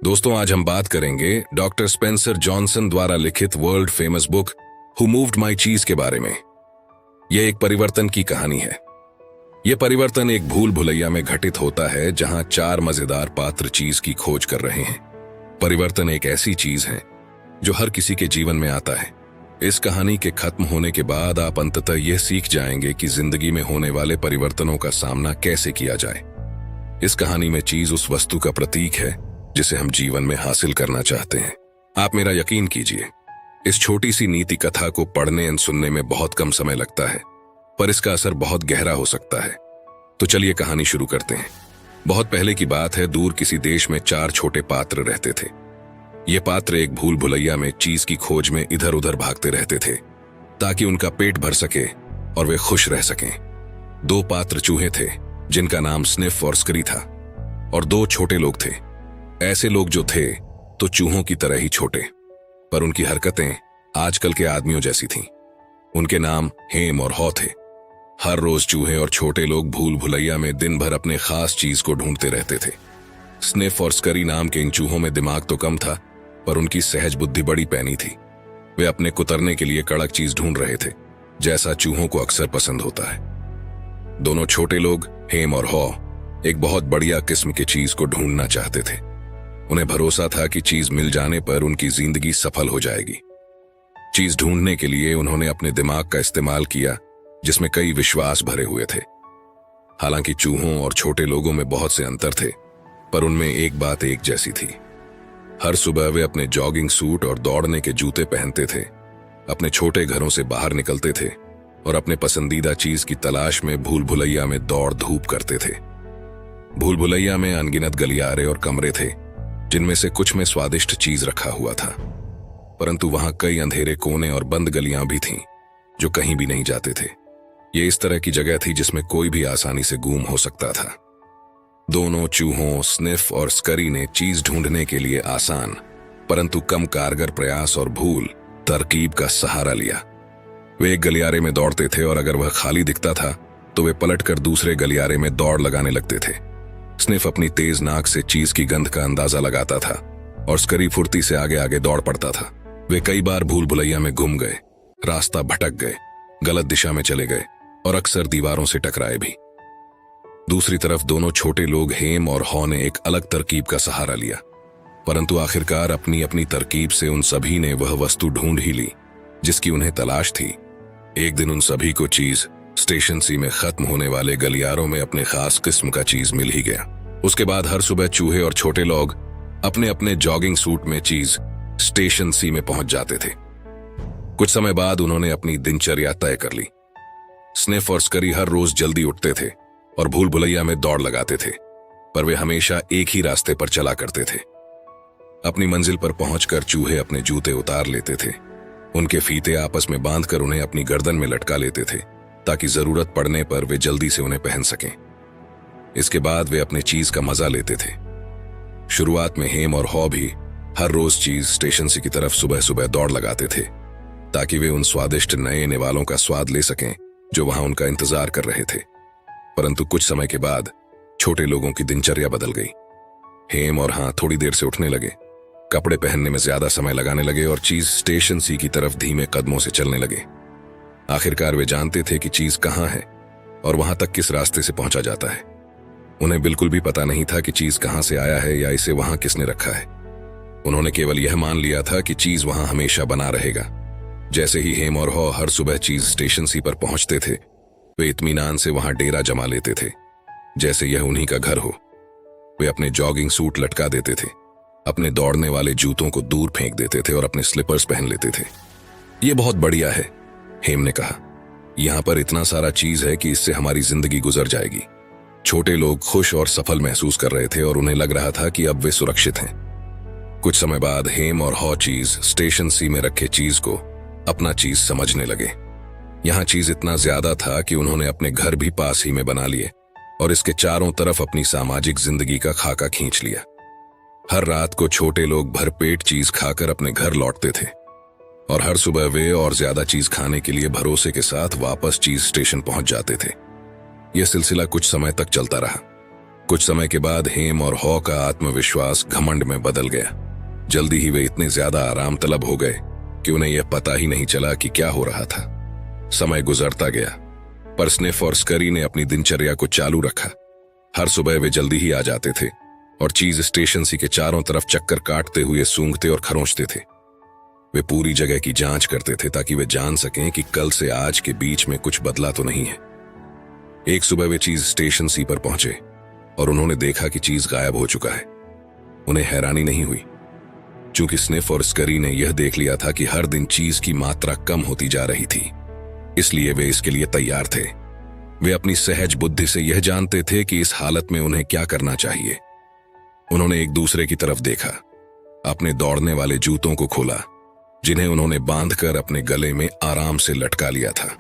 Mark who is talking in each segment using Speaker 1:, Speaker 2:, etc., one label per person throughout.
Speaker 1: दोस्तों, आज हम बात करेंगे डॉक्टर स्पेंसर जॉनसन द्वारा लिखित world famous book who moved my चीज के बारे में। यह एक परिवर्तन की कहानी है। यह परिवर्तन एक भूल भुलैया में घटित होता है जहां चार मजेदार पात्र चीज की खोज कर रहे हैं। परिवर्तन एक ऐसी चीज है जो हर किसी के जीवन में आता है। इस कहानी के खत्म होने के बाद आप अंततः यह सीख जाएंगे कि जिंदगी में होने वाले परिवर्तनों का सामना कैसे किया जाए। इस कहानी में चीज उस वस्तु का प्रतीक है जिसे हम जीवन में हासिल करना चाहते हैं। आप मेरा यकीन कीजिए, इस छोटी सी नीति कथा को पढ़ने और सुनने में बहुत कम समय लगता है, पर इसका असर बहुत गहरा हो सकता है। तो चलिए कहानी शुरू करते हैं। बहुत पहले की बात है, दूर किसी देश में चार छोटे पात्र रहते थे। ये पात्र एक भूल भुलैया में चीज की खोज में इधर उधर भागते रहते थे ताकि उनका पेट भर सके और वे खुश रह सकें। दो पात्र चूहे थे जिनका नाम स्निफ और स्करी था, और दो छोटे लोग थे। ऐसे लोग जो थे तो चूहों की तरह ही छोटे, पर उनकी हरकतें आजकल के आदमियों जैसी थीं। उनके नाम हेम और हॉ थे। हर रोज चूहे और छोटे लोग भूल भुलैया में दिन भर अपने खास चीज को ढूंढते रहते थे। स्निफ और स्करी नाम के इन चूहों में दिमाग तो कम था, पर उनकी सहज बुद्धि बड़ी पैनी थी। वे अपने कुतरने के लिए कड़क चीज ढूंढ रहे थे, जैसा चूहों को अक्सर पसंद होता है। दोनों छोटे लोग हेम और हॉ एक बहुत बढ़िया किस्म की चीज को ढूंढना चाहते थे। उन्हें भरोसा था कि चीज मिल जाने पर उनकी जिंदगी सफल हो जाएगी। चीज ढूंढने के लिए उन्होंने अपने दिमाग का इस्तेमाल किया, जिसमें कई विश्वास भरे हुए थे। हालांकि चूहों और छोटे लोगों में बहुत से अंतर थे, पर उनमें एक बात एक जैसी थी। हर सुबह वे अपने जॉगिंग सूट और दौड़ने के जूते पहनते थे, अपने छोटे घरों से बाहर निकलते थे और अपने पसंदीदा चीज की तलाश में भूल भुलैया में दौड़ धूप करते थे। भूल भुलैया में अनगिनत गलियारे और कमरे थे, जिनमें से कुछ में स्वादिष्ट चीज रखा हुआ था, परंतु वहां कई अंधेरे कोने और बंद गलियां भी थीं जो कहीं भी नहीं जाते थे। ये इस तरह की जगह थी जिसमें कोई भी आसानी से गुम हो सकता था। दोनों चूहों स्निफ और स्करी ने चीज ढूंढने के लिए आसान परंतु कम कारगर प्रयास और भूल तरकीब का सहारा लिया। वे एक गलियारे में दौड़ते थे और अगर वह खाली दिखता था तो वे पलटकर दूसरे गलियारे में दौड़ लगाने लगते थे। स्निफ अपनी तेज नाक से चीज की गंध का अंदाजा लगाता था और स्करी फुर्ती से आगे आगे दौड़ पड़ता था। वे कई बार भूल भुलैया में गुम गए, रास्ता भटक गए, गलत दिशा में चले गए और अक्सर दीवारों से टकराए भी। दूसरी तरफ दोनों छोटे लोग हेम और हॉ ने एक अलग तरकीब का सहारा लिया, परंतु आखिरकार अपनी अपनी तरकीब से उन सभी ने वह वस्तु ढूंढ ही ली जिसकी उन्हें तलाश थी। एक दिन उन सभी को चीज स्टेशन सी में खत्म होने वाले गलियारों में अपने खास किस्म का चीज मिल ही गया। उसके बाद हर सुबह चूहे और छोटे लोग अपने अपने जॉगिंग सूट में चीज स्टेशन सी में पहुंच जाते थे। कुछ समय बाद उन्होंने अपनी दिनचर्या तय कर ली। स्निफ और स्करी हर रोज जल्दी उठते थे और भूल भुलैया में दौड़ लगाते थे, पर वे हमेशा एक ही रास्ते पर चला करते थे। अपनी मंजिल पर पहुंचकर चूहे अपने जूते उतार लेते थे। उनके फीते आपस में बांधकर उन्हें अपनी गर्दन में लटका लेते थे ताकि जरूरत पड़ने पर वे जल्दी से उन्हें पहन सकें। इसके बाद वे अपने चीज का मजा लेते थे। शुरुआत में हेम और हॉ भी हर रोज चीज स्टेशन सी की तरफ सुबह सुबह दौड़ लगाते थे ताकि वे उन स्वादिष्ट नए निवालों का स्वाद ले सकें जो वहां उनका इंतजार कर रहे थे। परंतु कुछ समय के बाद छोटे लोगों की दिनचर्या बदल गई। हेम और हॉ थोड़ी देर से उठने लगे, कपड़े पहनने में ज्यादा समय लगाने लगे और चीज स्टेशन सी की तरफ धीमे कदमों से चलने लगे। आखिरकार वे जानते थे कि चीज कहां है और वहां तक किस रास्ते से पहुंचा जाता है। उन्हें बिल्कुल भी पता नहीं था कि चीज कहां से आया है या इसे वहां किसने रखा है। उन्होंने केवल यह मान लिया था कि चीज वहां हमेशा बना रहेगा। जैसे ही हेम और हॉ हर सुबह चीज स्टेशन सी पर पहुंचते थे, वे इत्मीनान से वहां डेरा जमा लेते थे, जैसे यह उन्हीं का घर हो। वे अपने जॉगिंग सूट लटका देते थे, अपने दौड़ने वाले जूतों को दूर फेंक देते थे और अपने स्लीपर्स पहन लेते थे। ये बहुत बढ़िया है, हेम ने कहा। यहां पर इतना सारा चीज है कि इससे हमारी जिंदगी गुजर जाएगी। छोटे लोग खुश और सफल महसूस कर रहे थे और उन्हें लग रहा था कि अब वे सुरक्षित हैं। कुछ समय बाद हेम और हॉ चीज स्टेशन सी में रखे चीज को अपना चीज समझने लगे। यहां चीज इतना ज्यादा था कि उन्होंने अपने घर भी पास ही में बना लिए और इसके चारों तरफ अपनी सामाजिक जिंदगी का खाका खींच लिया। हर रात को छोटे लोग भरपेट चीज खाकर अपने घर लौटते थे और हर सुबह वे और ज्यादा चीज खाने के लिए भरोसे के साथ वापस चीज स्टेशन पहुंच जाते थे। यह सिलसिला कुछ समय तक चलता रहा। कुछ समय के बाद हेम और हॉ का आत्मविश्वास घमंड में बदल गया। जल्दी ही वे इतने ज्यादा आराम तलब हो गए कि उन्हें यह पता ही नहीं चला कि क्या हो रहा था। समय गुजरता गया, पर स्निफ और स्करी ने अपनी दिनचर्या को चालू रखा। हर सुबह वे जल्दी ही आ जाते थे और चीज स्टेशन सी के चारों तरफ चक्कर काटते हुए सूंघते और खरोंचते थे। वे पूरी जगह की जांच करते थे ताकि वे जान सकें कि कल से आज के बीच में कुछ बदला तो नहीं है। एक सुबह वे चीज स्टेशन सी पर पहुंचे और उन्होंने देखा कि चीज गायब हो चुका है। उन्हें हैरानी नहीं हुई, चूंकि स्निफ और स्करी ने यह देख लिया था कि हर दिन चीज की मात्रा कम होती जा रही थी, इसलिए वे इसके लिए तैयार थे। वे अपनी सहज बुद्धि से यह जानते थे कि इस हालत में उन्हें क्या करना चाहिए। उन्होंने एक दूसरे की तरफ देखा, अपने दौड़ने वाले जूतों को खोला, जिन्हें उन्होंने बांधकर अपने गले में आराम से लटका लिया था।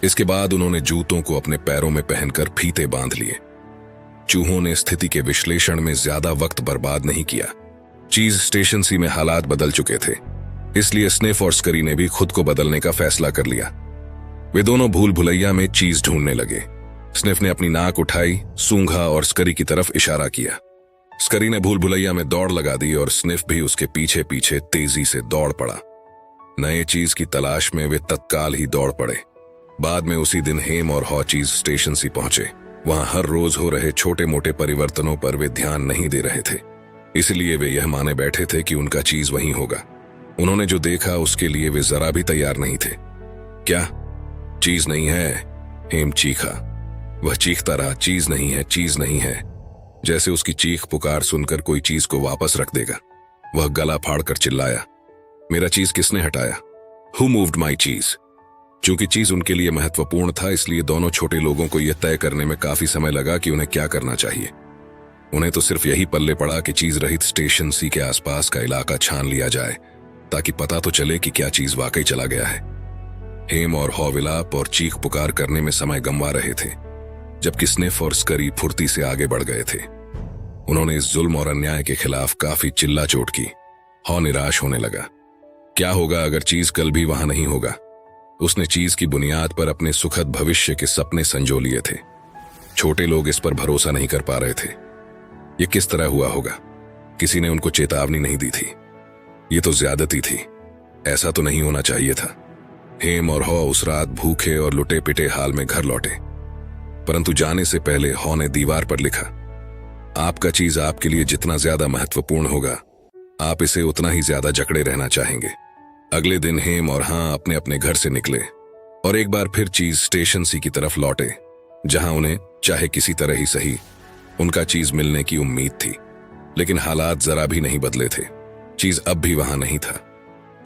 Speaker 1: इसके बाद उन्होंने जूतों को अपने पैरों में पहनकर फीते बांध लिए। चूहों ने स्थिति के विश्लेषण में ज्यादा वक्त बर्बाद नहीं किया। चीज स्टेशन सी में हालात बदल चुके थे, इसलिए स्निफ और स्करी ने भी खुद को बदलने का फैसला कर लिया। वे दोनों भूल भुलैया में चीज ढूंढने लगे। स्निफ ने अपनी नाक उठाई, सूंघा और स्करी की तरफ इशारा किया। स्करी ने भूल भुलैया में दौड़ लगा दी और स्निफ भी उसके पीछे पीछे तेजी से दौड़ पड़ा। नए चीज की तलाश में वे तत्काल ही दौड़ पड़े। बाद में उसी दिन हेम और हॉ चीज स्टेशन सी पहुंचे। वहां हर रोज हो रहे छोटे मोटे परिवर्तनों पर वे ध्यान नहीं दे रहे थे, इसलिए वे यह माने बैठे थे कि उनका चीज वहीं होगा। उन्होंने जो देखा उसके लिए वे जरा भी तैयार नहीं थे। क्या चीज नहीं है? हेम चीखा। वह चीखता रहा, चीज नहीं है, चीज नहीं है, जैसे उसकी चीख पुकार सुनकर कोई चीज को वापस रख देगा। वह गला फाड़कर चिल्लाया, मेरा चीज किसने हटाया? हु मूव्ड माई चीज? चूंकि चीज उनके लिए महत्वपूर्ण था, इसलिए दोनों छोटे लोगों को यह तय करने में काफी समय लगा कि उन्हें क्या करना चाहिए। उन्हें तो सिर्फ यही पल्ले पड़ा कि चीज रहित स्टेशन सी के आसपास का इलाका छान लिया जाए, ताकि पता तो चले कि क्या चीज वाकई चला गया है। हेम और हॉ विलाप और चीख पुकार करने में समय गंवा रहे थे, जबकि स्निफ और स्करी फुर्ती से आगे बढ़ गए थे। उन्होंने इस जुल्म और अन्याय के खिलाफ काफी चिल्ला चोट की। हॉ निराश होने लगा। क्या होगा अगर चीज कल भी वहां नहीं होगा? उसने चीज की बुनियाद पर अपने सुखद भविष्य के सपने संजो लिए थे। छोटे लोग इस पर भरोसा नहीं कर पा रहे थे। ये किस तरह हुआ होगा? किसी ने उनको चेतावनी नहीं दी थी। ये तो ज्यादती थी, ऐसा तो नहीं होना चाहिए था। हेम और हॉ उस रात भूखे और लुटे पिटे हाल में घर लौटे, परंतु जाने से पहले हॉ ने दीवार पर लिखा, आपका चीज आपके लिए जितना ज्यादा महत्वपूर्ण होगा, आप इसे उतना ही ज्यादा जकड़े रहना चाहेंगे। अगले दिन हेम और हाँ अपने अपने घर से निकले और एक बार फिर चीज स्टेशन सी की तरफ लौटे, जहां उन्हें चाहे किसी तरह ही सही उनका चीज मिलने की उम्मीद थी। लेकिन हालात जरा भी नहीं बदले थे। चीज अब भी वहां नहीं था।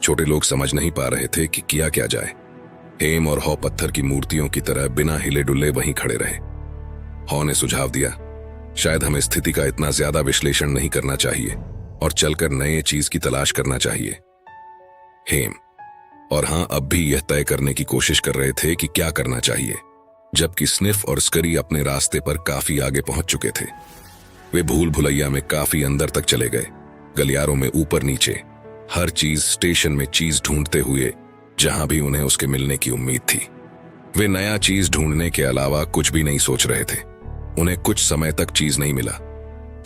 Speaker 1: छोटे लोग समझ नहीं पा रहे थे कि किया क्या जाए। हेम और हॉ पत्थर की मूर्तियों की तरह बिना हिले डुले वहीं खड़े रहे। हॉ ने सुझाव दिया, शायद हमें स्थिति का इतना ज्यादा विश्लेषण नहीं करना चाहिए और चलकर नए चीज की तलाश करना चाहिए। हेम और हाँ अब भी यह तय करने की कोशिश कर रहे थे कि क्या करना चाहिए, जबकि स्निफ और स्करी अपने रास्ते पर काफी आगे पहुंच चुके थे। वे भूल भुलैया में काफी अंदर तक चले गए, गलियारों में ऊपर नीचे, हर चीज स्टेशन में चीज ढूंढते हुए, जहां भी उन्हें उसके मिलने की उम्मीद थी। वे नया चीज ढूंढने के अलावा कुछ भी नहीं सोच रहे थे। उन्हें कुछ समय तक चीज नहीं मिला,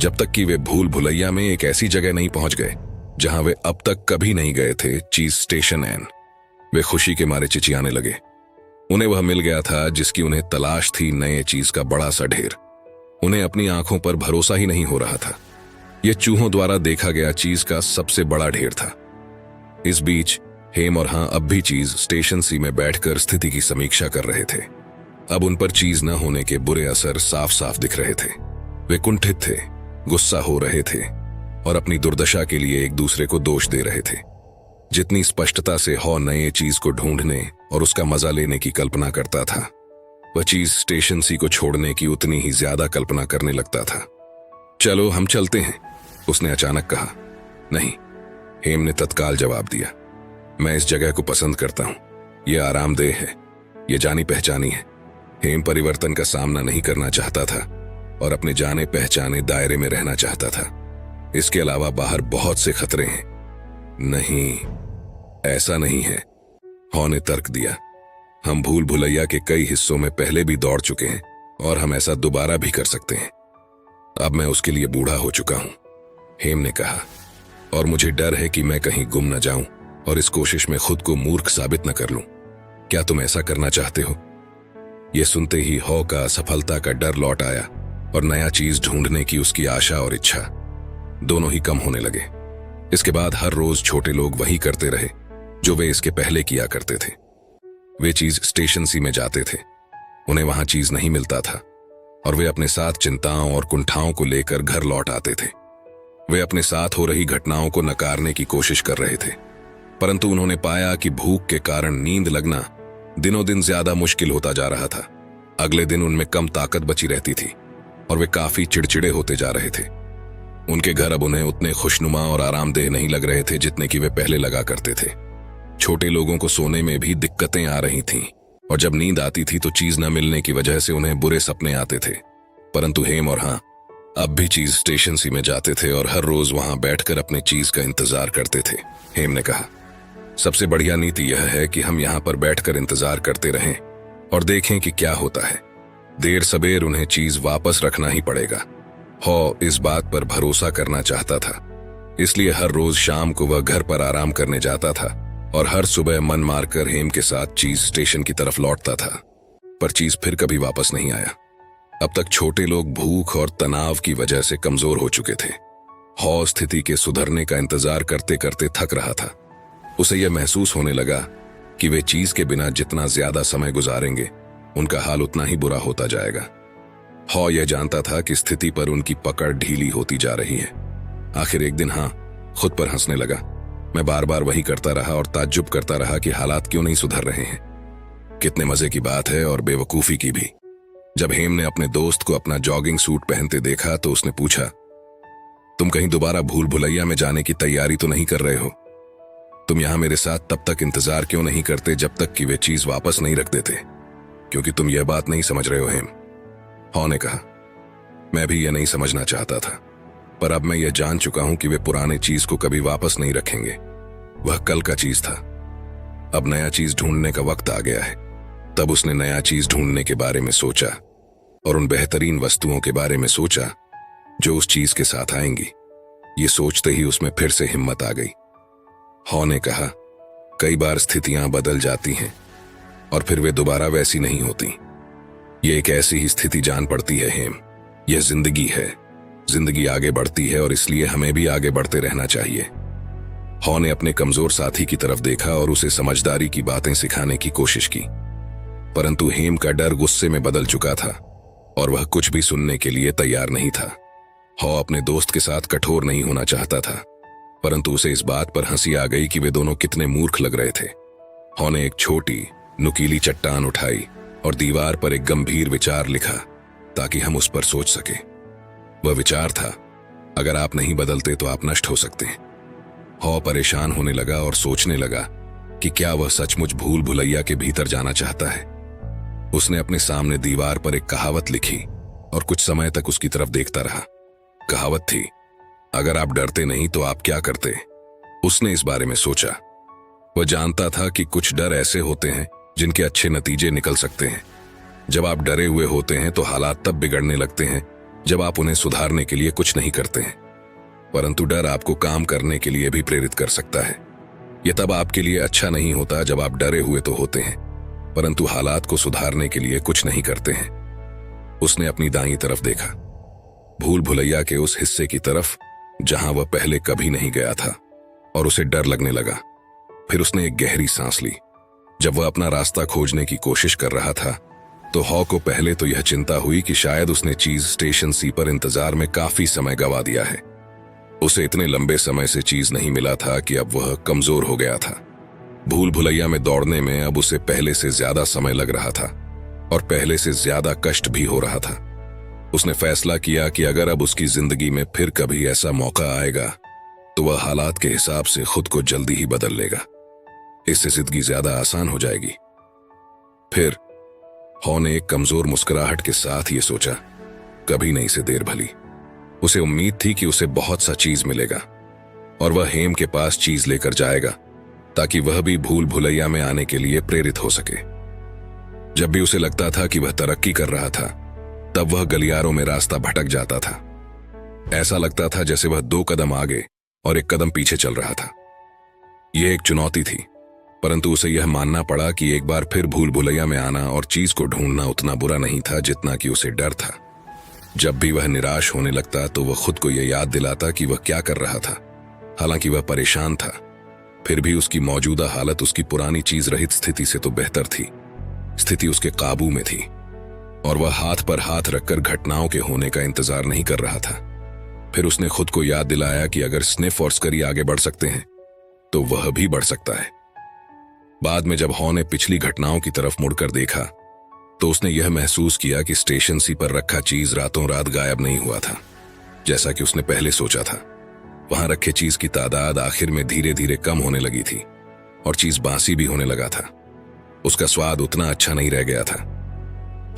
Speaker 1: जब तक कि वे भूल भुलैया में एक ऐसी जगह नहीं पहुंच गए जहां वे अब तक कभी नहीं गए थे, चीज स्टेशन एन। वे खुशी के मारे चिचियाने लगे। उन्हें वह मिल गया था जिसकी उन्हें तलाश थी, नए चीज का बड़ा सा ढेर। उन्हें अपनी आंखों पर भरोसा ही नहीं हो रहा था। यह चूहों द्वारा देखा गया चीज का सबसे बड़ा ढेर था। इस बीच हेम और हाँ अब भी चीज स्टेशन सी में बैठकर स्थिति की समीक्षा कर रहे थे। अब उन पर चीज न होने के बुरे असर साफ साफ दिख रहे थे। वे कुंठित थे, गुस्सा हो रहे थे और अपनी दुर्दशा के लिए एक दूसरे को दोष दे रहे थे। जितनी स्पष्टता से हॉ नए चीज को ढूंढने और उसका मजा लेने की कल्पना करता था, वह चीज स्टेशन सी को छोड़ने की उतनी ही ज्यादा कल्पना करने लगता था। चलो हम चलते हैं, उसने अचानक कहा। नहीं, हेम ने तत्काल जवाब दिया। मैं इस जगह को पसंद करता हूं। यह आरामदेह है, यह जानी पहचानी है। हेम परिवर्तन का सामना नहीं करना चाहता था और अपने जाने पहचाने दायरे में रहना चाहता था। इसके अलावा बाहर बहुत से खतरे हैं। नहीं, ऐसा नहीं है, हॉ ने तर्क दिया। हम भूल भुलैया के कई हिस्सों में पहले भी दौड़ चुके हैं और हम ऐसा दोबारा भी कर सकते हैं। अब मैं उसके लिए बूढ़ा हो चुका हूं, हेम ने कहा, और मुझे डर है कि मैं कहीं गुम न जाऊं और इस कोशिश में खुद को मूर्ख साबित न कर लूं। क्या तुम ऐसा करना चाहते हो? यह सुनते ही हॉ का असफलता का डर लौट आया और नया चीज ढूंढने की उसकी आशा और इच्छा दोनों ही कम होने लगे। इसके बाद हर रोज छोटे लोग वही करते रहे जो वे इसके पहले किया करते थे। वे चीज स्टेशन सी में जाते थे, उन्हें वहां चीज नहीं मिलता था और वे अपने साथ चिंताओं और कुंठाओं को लेकर घर लौट आते थे। वे अपने साथ हो रही घटनाओं को नकारने की कोशिश कर रहे थे, परंतु उन्होंने पाया कि भूख के कारण नींद लगना दिनों दिन ज्यादा मुश्किल होता जा रहा था। अगले दिन उनमें कम ताकत बची रहती थी और वे काफी चिड़चिड़े होते जा रहे थे। उनके घर अब उन्हें उतने खुशनुमा और आरामदेह नहीं लग रहे थे जितने कि वे पहले लगा करते थे। छोटे लोगों को सोने में भी दिक्कतें आ रही थीं और जब नींद आती थी तो चीज न मिलने की वजह से उन्हें बुरे सपने आते थे। परंतु हेम और हाँ अब भी चीज स्टेशन सी में जाते थे और हर रोज वहां बैठकर अपनी चीज का इंतजार करते थे। हेम ने कहा, सबसे बढ़िया नीति यह है कि हम यहाँ पर बैठकर इंतजार करते रहें और देखें कि क्या होता है। देर सबेर उन्हें चीज वापस रखना ही पड़ेगा। हॉ इस बात पर भरोसा करना चाहता था, इसलिए हर रोज शाम को वह घर पर आराम करने जाता था और हर सुबह मन मारकर हेम के साथ चीज स्टेशन की तरफ लौटता था। पर चीज फिर कभी वापस नहीं आया। अब तक छोटे लोग भूख और तनाव की वजह से कमजोर हो चुके थे। हॉ स्थिति के सुधरने का इंतजार करते करते थक रहा था। उसे यह महसूस होने लगा कि वे चीज के बिना जितना ज्यादा समय गुजारेंगे उनका हाल उतना ही बुरा होता जाएगा। हॉ यह जानता था कि स्थिति पर उनकी पकड़ ढीली होती जा रही है। आखिर एक दिन हाँ खुद पर हंसने लगा। मैं बार बार वही करता रहा और ताज्जुब करता रहा कि हालात क्यों नहीं सुधर रहे हैं। कितने मजे की बात है और बेवकूफी की भी। जब हेम ने अपने दोस्त को अपना जॉगिंग सूट पहनते देखा तो उसने पूछा, तुम कहीं दोबारा भूल भुलैया में जाने की तैयारी तो नहीं कर रहे हो? तुम यहां मेरे साथ तब तक इंतजार क्यों नहीं करते जब तक कि वे चीज वापस नहीं रख देते? क्योंकि तुम यह बात नहीं समझ रहे हो हेम, हॉ ने कहा। मैं भी यह नहीं समझना चाहता था, पर अब मैं यह जान चुका हूं कि वे पुराने चीज को कभी वापस नहीं रखेंगे। वह कल का चीज था, अब नया चीज ढूंढने का वक्त आ गया है। तब उसने नया चीज ढूंढने के बारे में सोचा और उन बेहतरीन वस्तुओं के बारे में सोचा जो उस चीज के साथ आएंगी। ये सोचते ही उसमें फिर से हिम्मत आ गई। हॉ ने कहा, कई बार स्थितियां बदल जाती हैं और फिर वे दोबारा वैसी नहीं होती। ये एक ऐसी ही स्थिति जान पड़ती है हेम। यह जिंदगी है, जिंदगी आगे बढ़ती है और इसलिए हमें भी आगे बढ़ते रहना चाहिए। हॉ ने अपने कमजोर साथी की तरफ देखा और उसे समझदारी की बातें सिखाने की कोशिश की, परंतु हेम का डर गुस्से में बदल चुका था और वह कुछ भी सुनने के लिए तैयार नहीं था। हॉ अपने दोस्त के साथ कठोर नहीं होना चाहता था, परंतु उसे इस बात पर हंसी आ गई कि वे दोनों कितने मूर्ख लग रहे थे। हॉ ने एक छोटी नुकीली चट्टान उठाई और दीवार पर एक गंभीर विचार लिखा ताकि हम उस पर सोच सके। वह विचार था, अगर आप नहीं बदलते तो आप नष्ट हो सकते हैं। हॉ परेशान होने लगा और सोचने लगा कि क्या वह सचमुच भूल भुलैया के भीतर जाना चाहता है। उसने अपने सामने दीवार पर एक कहावत लिखी और कुछ समय तक उसकी तरफ देखता रहा। कहावत थी, अगर आप डरते नहीं तो आप क्या करते? उसने इस बारे में सोचा। वह जानता था कि कुछ डर ऐसे होते हैं जिनके अच्छे नतीजे निकल सकते हैं। जब आप डरे हुए होते हैं तो हालात तब बिगड़ने लगते हैं जब आप उन्हें सुधारने के लिए कुछ नहीं करते हैं। परंतु डर आपको काम करने के लिए भी प्रेरित कर सकता है। यह तब आपके लिए अच्छा नहीं होता जब आप डरे हुए तो होते हैं, परंतु हालात को सुधारने के लिए कुछ नहीं करते हैं। उसने अपनी दाईं तरफ देखा, भूल भुलैया के उस हिस्से की तरफ जहां वह पहले कभी नहीं गया था, और उसे डर लगने लगा। फिर उसने एक गहरी सांस ली। जब वह अपना रास्ता खोजने की कोशिश कर रहा था तो हॉ को पहले तो यह चिंता हुई कि शायद उसने चीज स्टेशन सी पर इंतजार में काफी समय गवा दिया है। उसे इतने लंबे समय से चीज नहीं मिला था कि अब वह कमजोर हो गया था। भूल भुलैया में दौड़ने में अब उसे पहले से ज्यादा समय लग रहा था और पहले से ज्यादा कष्ट भी हो रहा था। उसने फैसला किया कि अगर अब उसकी जिंदगी में फिर कभी ऐसा मौका आएगा तो वह हालात के हिसाब से खुद को जल्दी ही बदल लेगा। इससे जिंदगी ज्यादा आसान हो जाएगी। फिर हॉ ने एक कमजोर मुस्कुराहट के साथ ये सोचा, कभी नहीं से देर भली। उसे उम्मीद थी कि उसे बहुत सा चीज मिलेगा और वह हेम के पास चीज लेकर जाएगा ताकि वह भी भूल भुलैया में आने के लिए प्रेरित हो सके। जब भी उसे लगता था कि वह तरक्की कर रहा था, तब वह गलियारों में रास्ता भटक जाता था। ऐसा लगता था जैसे वह 2 कदम आगे और 1 कदम पीछे चल रहा था। यह एक चुनौती थी, परंतु उसे यह मानना पड़ा कि एक बार फिर भूल भुलैया में आना और चीज को ढूंढना उतना बुरा नहीं था जितना कि उसे डर था। जब भी वह निराश होने लगता तो वह खुद को यह याद दिलाता कि वह क्या कर रहा था। हालांकि वह परेशान था, फिर भी उसकी मौजूदा हालत उसकी पुरानी चीज रहित स्थिति से तो बेहतर थी। स्थिति उसके काबू में थी और वह हाथ पर हाथ रखकर घटनाओं के होने का इंतजार नहीं कर रहा था। फिर उसने खुद को याद दिलाया कि अगर स्निफ और स्करी आगे बढ़ सकते हैं तो वह भी बढ़ सकता है। बाद में जब हॉ ने पिछली घटनाओं की तरफ मुड़कर देखा तो उसने यह महसूस किया कि स्टेशन सी पर रखा चीज रातों रात गायब नहीं हुआ था जैसा कि उसने पहले सोचा था। वहां रखे चीज की तादाद आखिर में धीरे धीरे कम होने लगी थी और चीज बासी भी होने लगा था। उसका स्वाद उतना अच्छा नहीं रह गया था।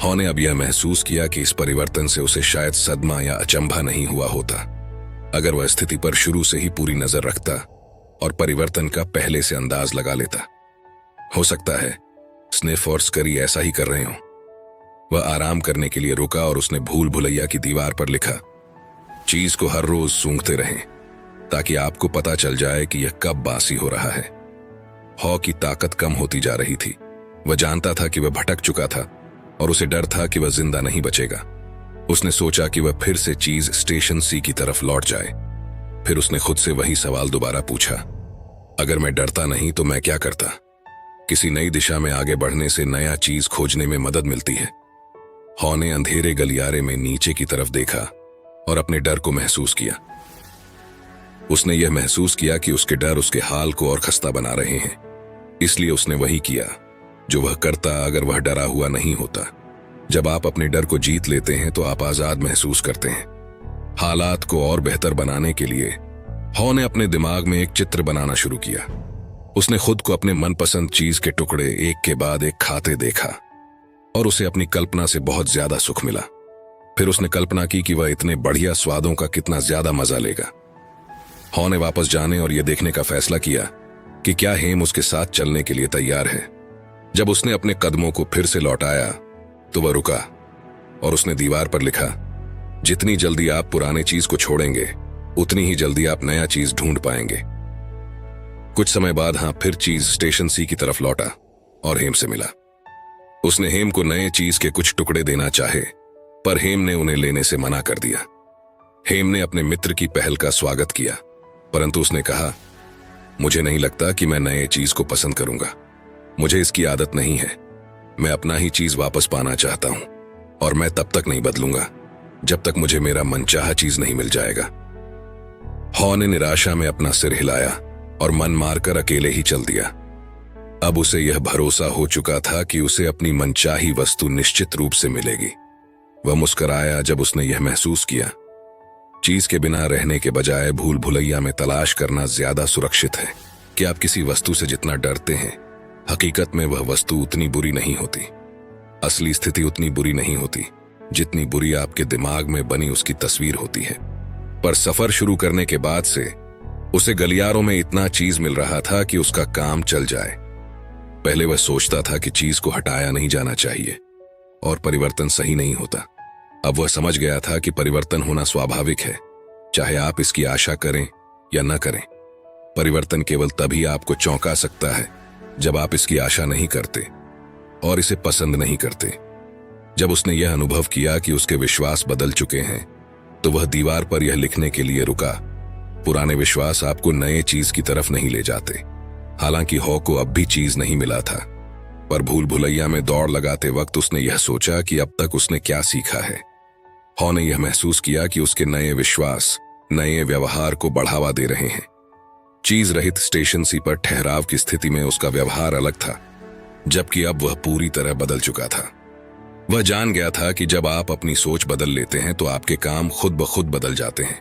Speaker 1: हॉ ने अब यह महसूस किया कि इस परिवर्तन से उसे शायद सदमा या अचंभा नहीं हुआ होता अगर वह स्थिति पर शुरू से ही पूरी नजर रखता और परिवर्तन का पहले से अंदाज लगा लेता। हो सकता है स्निफ और स्करी ऐसा ही कर रहे हों। वह आराम करने के लिए रुका और उसने भूल भुलैया की दीवार पर लिखा, चीज को हर रोज सूंघते रहें ताकि आपको पता चल जाए कि यह कब बासी हो रहा है। हॉ की ताकत कम होती जा रही थी। वह जानता था कि वह भटक चुका था और उसे डर था कि वह जिंदा नहीं बचेगा। उसने सोचा कि वह फिर से चीज स्टेशन सी की तरफ लौट जाए। फिर उसने खुद से वही सवाल दोबारा पूछा, अगर मैं डरता नहीं तो मैं क्या करता? किसी नई दिशा में आगे बढ़ने से नया चीज खोजने में मदद मिलती है। हॉ ने अंधेरे गलियारे में नीचे की तरफ देखा और अपने डर को महसूस किया। उसने यह महसूस किया कि उसके डर उसके हाल को और खस्ता बना रहे हैं, इसलिए उसने वही किया जो वह करता अगर वह डरा हुआ नहीं होता। जब आप अपने डर को जीत लेते हैं तो आप आजाद महसूस करते हैं। हालात को और बेहतर बनाने के लिए हॉ ने अपने दिमाग में एक चित्र बनाना शुरू किया। उसने खुद को अपने मनपसंद चीज के टुकड़े एक के बाद एक खाते देखा और उसे अपनी कल्पना से बहुत ज्यादा सुख मिला। फिर उसने कल्पना की कि वह इतने बढ़िया स्वादों का कितना ज्यादा मजा लेगा। हॉ ने वापस जाने और यह देखने का फैसला किया कि क्या हेम उसके साथ चलने के लिए तैयार है। जब उसने अपने कदमों को फिर से लौटाया तो वह रुका और उसने दीवार पर लिखा, जितनी जल्दी आप पुराने चीज को छोड़ेंगे उतनी ही जल्दी आप नया चीज ढूंढ पाएंगे। कुछ समय बाद फिर चीज स्टेशन सी की तरफ लौटा और हेम से मिला। उसने हेम को नए चीज के कुछ टुकड़े देना चाहे पर हेम ने उन्हें लेने से मना कर दिया। हेम ने अपने मित्र की पहल का स्वागत किया, परंतु उसने कहा, मुझे नहीं लगता कि मैं नए चीज को पसंद करूंगा। मुझे इसकी आदत नहीं है। मैं अपना ही चीज वापस पाना चाहता हूं और मैं तब तक नहीं बदलूंगा जब तक मुझे मेरा मनचाहा चीज नहीं मिल जाएगा। हॉ ने निराशा में अपना सिर हिलाया और मन मारकर अकेले ही चल दिया। अब उसे यह भरोसा हो चुका था कि उसे अपनी मनचाही वस्तु निश्चित रूप से मिलेगी। वह मुस्कुराया जब उसने यह महसूस किया, चीज के बिना रहने के बजाय भूल भुलैया में तलाश करना ज्यादा सुरक्षित है। कि आप किसी वस्तु से जितना डरते हैं, हकीकत में वह वस्तु उतनी बुरी नहीं होती। असली स्थिति उतनी बुरी नहीं होती जितनी बुरी आपके दिमाग में बनी उसकी तस्वीर होती है। पर सफर शुरू करने के बाद से उसे गलियारों में इतना चीज मिल रहा था कि उसका काम चल जाए। पहले वह सोचता था कि चीज को हटाया नहीं जाना चाहिए और परिवर्तन सही नहीं होता। अब वह समझ गया था कि परिवर्तन होना स्वाभाविक है, चाहे आप इसकी आशा करें या न करें। परिवर्तन केवल तभी आपको चौंका सकता है जब आप इसकी आशा नहीं करते और इसे पसंद नहीं करते। जब उसने यह अनुभव किया कि उसके विश्वास बदल चुके हैं तो वह दीवार पर यह लिखने के लिए रुका, पुराने विश्वास आपको नए चीज की तरफ नहीं ले जाते। हालांकि हॉ को अब भी चीज नहीं मिला था, पर भूल भुलैया में दौड़ लगाते वक्त उसने यह सोचा कि अब तक उसने क्या सीखा है। हॉ ने यह महसूस किया कि उसके नए विश्वास नए व्यवहार को बढ़ावा दे रहे हैं। चीज रहित स्टेशन सी पर ठहराव की स्थिति में उसका व्यवहार अलग था, जबकि अब वह पूरी तरह बदल चुका था। वह जान गया था कि जब आप अपनी सोच बदल लेते हैं तो आपके काम खुद ब खुद बदल जाते हैं।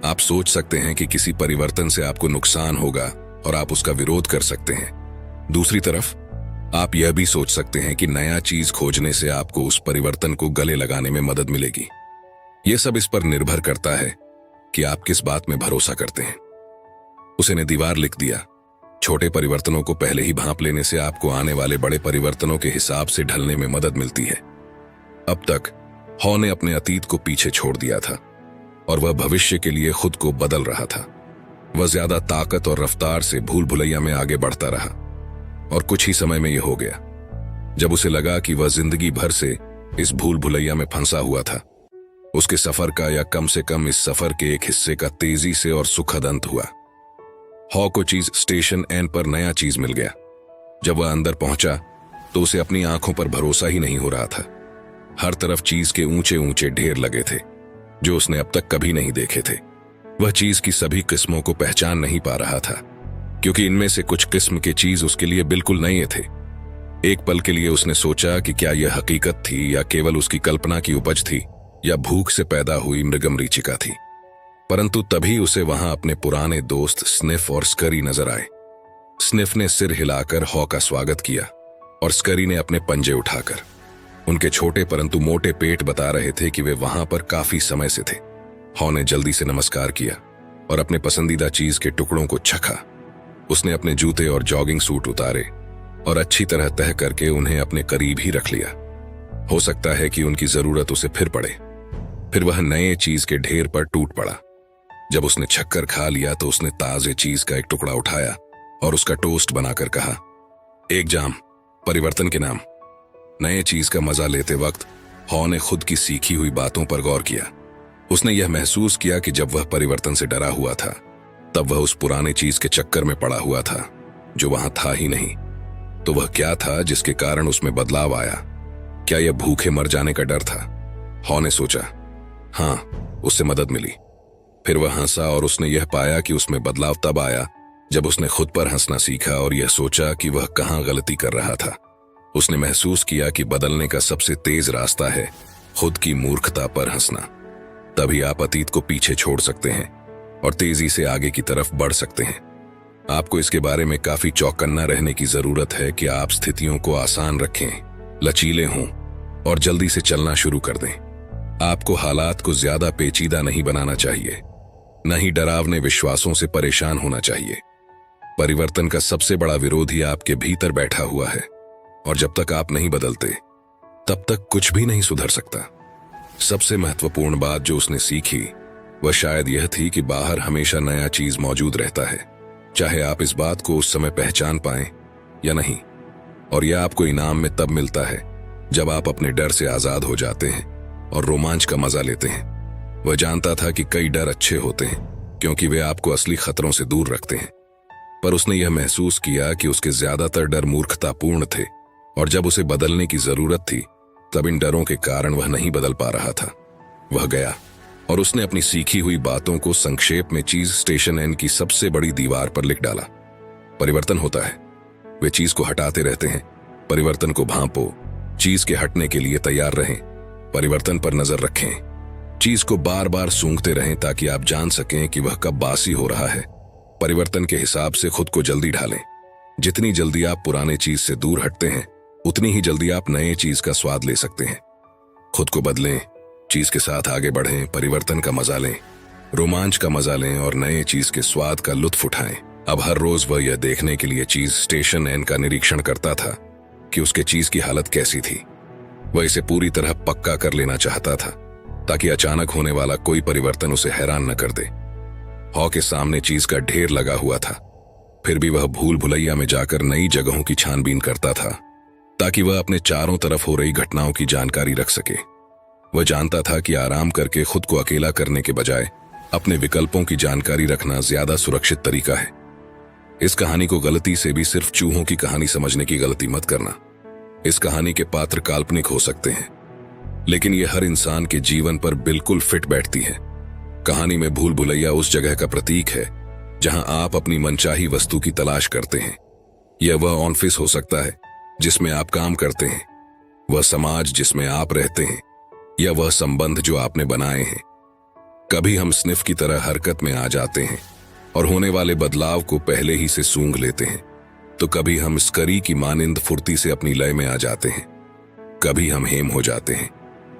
Speaker 1: आप सोच सकते हैं कि किसी परिवर्तन से आपको नुकसान होगा और आप उसका विरोध कर सकते हैं। दूसरी तरफ आप यह भी सोच सकते हैं कि नया चीज खोजने से आपको उस परिवर्तन को गले लगाने में मदद मिलेगी। यह सब इस पर निर्भर करता है कि आप किस बात में भरोसा करते हैं। उसने दीवार लिख दिया, छोटे परिवर्तनों को पहले ही भांप लेने से आपको आने वाले बड़े परिवर्तनों के हिसाब से ढलने में मदद मिलती है। अब तक हॉ ने अपने अतीत को पीछे छोड़ दिया था और वह भविष्य के लिए खुद को बदल रहा था। वह ज्यादा ताकत और रफ्तार से भूल भुलैया में आगे बढ़ता रहा और कुछ ही समय में यह हो गया जब उसे लगा कि वह जिंदगी भर से इस भूल भुलैया में फंसा हुआ था। उसके सफर का, या कम से कम इस सफर के एक हिस्से का तेजी से और सुखद अंत हुआ। हॉ को चीज स्टेशन एन पर नया चीज मिल गया। जब वह अंदर पहुंचा तो उसे अपनी आंखों पर भरोसा ही नहीं हो रहा था। हर तरफ चीज के ऊंचे ऊंचे ढेर लगे थे जो उसने अब तक कभी नहीं देखे थे। वह चीज की सभी किस्मों को पहचान नहीं पा रहा था, क्योंकि इनमें से कुछ किस्म के चीज उसके लिए बिल्कुल नए थे। एक पल के लिए उसने सोचा कि क्या यह हकीकत थी या केवल उसकी कल्पना की उपज थी, या भूख से पैदा हुई मृगमरीचिका थी। परंतु तभी उसे वहां अपने पुराने दोस्त स्निफ और स्करी नजर आए। स्निफ ने सिर हिलाकर हॉ का स्वागत किया और स्करी ने अपने पंजे उठाकर। उनके छोटे परंतु मोटे पेट बता रहे थे कि वे वहां पर काफी समय से थे। हॉ ने जल्दी से नमस्कार किया और अपने पसंदीदा चीज के टुकड़ों को चखा। उसने अपने जूते और जॉगिंग सूट उतारे और अच्छी तरह तह करके उन्हें अपने करीब ही रख लिया। हो सकता है कि उनकी जरूरत उसे फिर पड़े। फिर वह नए चीज के ढेर पर टूट पड़ा। जब उसने छक्कर खा लिया तो उसने ताजे चीज का एक टुकड़ा उठाया और उसका टोस्ट बनाकर कहा, एक जाम, परिवर्तन के नाम। नए चीज का मजा लेते वक्त हॉ ने खुद की सीखी हुई बातों पर गौर किया। उसने यह महसूस किया कि जब वह परिवर्तन से डरा हुआ था तब वह उस पुराने चीज के चक्कर में पड़ा हुआ था जो वहां था ही नहीं। तो वह क्या था जिसके कारण उसमें बदलाव आया? क्या यह भूखे मर जाने का डर था? हॉ ने सोचा। हाँ, उससे मदद मिली। फिर वह हंसा और उसने यह पाया कि उसमें बदलाव तब आया जब उसने खुद पर हंसना सीखा और यह सोचा कि वह कहां गलती कर रहा था। उसने महसूस किया कि बदलने का सबसे तेज रास्ता है खुद की मूर्खता पर हंसना। तभी आप अतीत को पीछे छोड़ सकते हैं और तेजी से आगे की तरफ बढ़ सकते हैं। आपको इसके बारे में काफी चौकन्ना रहने की जरूरत है कि आप स्थितियों को आसान रखें, लचीले हों और जल्दी से चलना शुरू कर दें। आपको हालात को ज्यादा पेचीदा नहीं बनाना चाहिए, न ही डरावने विश्वासों से परेशान होना चाहिए। परिवर्तन का सबसे बड़ा विरोधी आपके भीतर बैठा हुआ है और जब तक आप नहीं बदलते तब तक कुछ भी नहीं सुधर सकता। सबसे महत्वपूर्ण बात जो उसने सीखी वह शायद यह थी कि बाहर हमेशा नया चीज मौजूद रहता है, चाहे आप इस बात को उस समय पहचान पाएं या नहीं। और यह आपको इनाम में तब मिलता है जब आप अपने डर से आजाद हो जाते हैं और रोमांच का मजा लेते हैं। वह जानता था कि कई डर अच्छे होते हैं क्योंकि वे आपको असली खतरों से दूर रखते हैं, पर उसने यह महसूस किया कि उसके ज्यादातर डर मूर्खतापूर्ण थे और जब उसे बदलने की जरूरत थी तब इन डरों के कारण वह नहीं बदल पा रहा था। वह गया और उसने अपनी सीखी हुई बातों को संक्षेप में चीज स्टेशन एन की सबसे बड़ी दीवार पर लिख डाला। परिवर्तन होता है, वे चीज को हटाते रहते हैं। परिवर्तन को भांपो, चीज के हटने के लिए तैयार रहें, परिवर्तन पर नजर रखें, चीज को बार बार सूंघते रहें ताकि आप जान सकें कि वह कब बासी हो रहा है। परिवर्तन के हिसाब से खुद को जल्दी ढालें। जितनी जल्दी आप पुराने चीज से दूर हटते हैं उतनी ही जल्दी आप नए चीज का स्वाद ले सकते हैं। खुद को बदलें, चीज के साथ आगे बढ़ें, परिवर्तन का मजा लें, रोमांच का मजा लें और नए चीज के स्वाद का लुत्फ उठाएं। अब हर रोज वह यह देखने के लिए चीज स्टेशन एन का निरीक्षण करता था कि उसके चीज की हालत कैसी थी। वह इसे पूरी तरह पक्का कर लेना चाहता था ताकि अचानक होने वाला कोई परिवर्तन उसे हैरान न कर दे। हॉ के सामने चीज का ढेर लगा हुआ था, फिर भी वह भूल भुलैया में जाकर नई जगहों की छानबीन करता था ताकि वह अपने चारों तरफ हो रही घटनाओं की जानकारी रख सके। वह जानता था कि आराम करके खुद को अकेला करने के बजाय अपने विकल्पों की जानकारी रखना ज्यादा सुरक्षित तरीका है। इस कहानी को गलती से भी सिर्फ चूहों की कहानी समझने की गलती मत करना। इस कहानी के पात्र काल्पनिक हो सकते हैं, लेकिन यह हर इंसान के जीवन पर बिल्कुल फिट बैठती है। कहानी में भूल भुलैया उस जगह का प्रतीक है जहां आप अपनी मनचाही वस्तु की तलाश करते हैं। यह वह ऑफिस हो सकता है जिसमें आप काम करते हैं, वह समाज जिसमें आप रहते हैं, या वह संबंध जो आपने बनाए हैं। कभी हम स्निफ की तरह हरकत में आ जाते हैं और होने वाले बदलाव को पहले ही से सूंघ लेते हैं, तो कभी हम स्करी की मानिंद फुर्ती से अपनी लय में आ जाते हैं। कभी हम हेम हो जाते हैं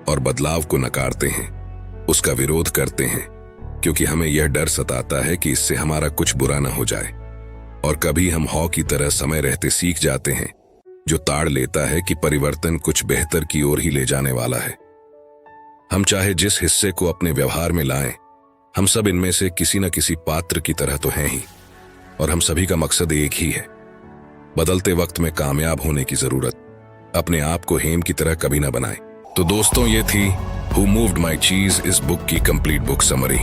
Speaker 1: और बदलाव को नकारते हैं, उसका विरोध करते हैं, क्योंकि हमें यह डर सताता है कि इससे हमारा कुछ बुरा न हो जाए। और कभी हम हॉ की तरह समय रहते सीख जाते हैं, जो ताड़ लेता है कि परिवर्तन कुछ बेहतर की ओर ही ले जाने वाला है। हम चाहे जिस हिस्से को अपने व्यवहार में लाएं, हम सब इनमें से किसी न किसी पात्र की तरह तो हैं ही, और हम सभी का मकसद एक ही है, बदलते वक्त में कामयाब होने की जरूरत। अपने आप को हेम की तरह कभी ना बनाएं। तो दोस्तों, ये थी हु मूव्ड माई चीज इस बुक की कंप्लीट बुक समरी।